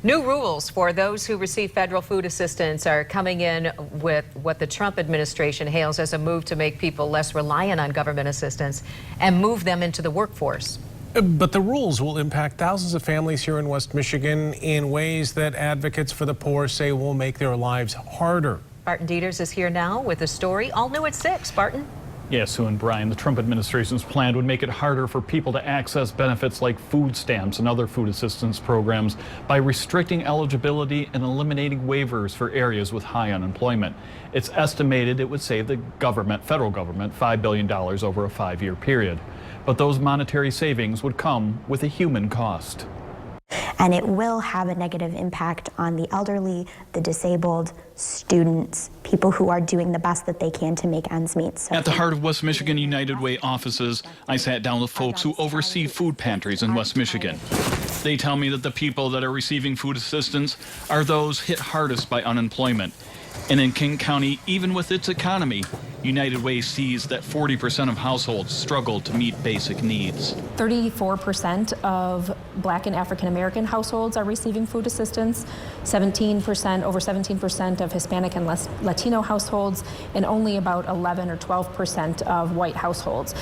New rules for those who receive federal food assistance are coming in with what the Trump administration hails as a move to make people less reliant on government assistance and move them into the workforce. But the rules will impact thousands of families here in West Michigan in ways that advocates for the poor say will make their lives harder. Barton Dieters is here now with a story all new at 6. Barton? Yes, Sue and Brian, the Trump administration's plan would make it harder for people to access benefits like food stamps and other food assistance programs by restricting eligibility and eliminating waivers for areas with high unemployment. It's estimated it would save the federal government, $5 billion over a 5-year period. But those monetary savings would come with a human cost. And it will have a negative impact on the elderly, the disabled, students, people who are doing the best that they can to make ends meet. So at the heart of West Michigan United Way offices, I sat down with folks who oversee food pantries in West Michigan. They tell me that the people that are receiving food assistance are those hit hardest by unemployment. And in King County, even with its economy, United Way sees that 40% of households struggle to meet basic needs. 34% of Black and African American households are receiving food assistance, over 17% of Hispanic and Latino households, and only about 11 or 12% of white households.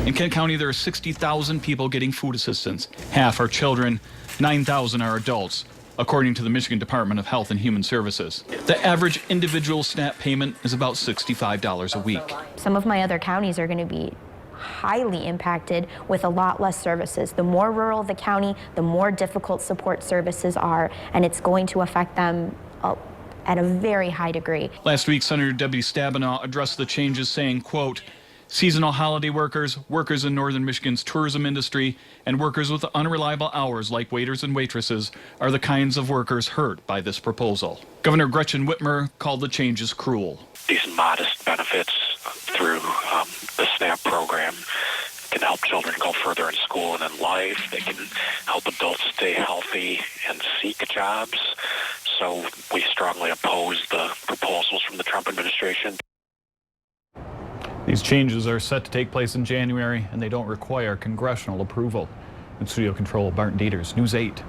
In Kent County, there are 60,000 people getting food assistance. Half are children, 9,000 are adults, according to the Michigan Department of Health and Human Services. The average individual SNAP payment is about $65 a week. some of my other counties are going to be highly impacted with a lot less services. The more rural the county, the more difficult support services are, and it's going to affect them at a very high degree. Last week, Senator Debbie Stabenow addressed the changes saying, quote, seasonal holiday workers, workers in northern Michigan's tourism industry, and workers with unreliable hours like waiters and waitresses are the kinds of workers hurt by this proposal. Governor Gretchen Whitmer called the changes cruel. These modest benefits through the SNAP program can help children go further in school and in life. They can help adults stay healthy and seek jobs. So we strongly oppose the proposals from the Trump administration. These changes are set to take place in January, and they don't require congressional approval. In studio control, Barton Dieters, News 8.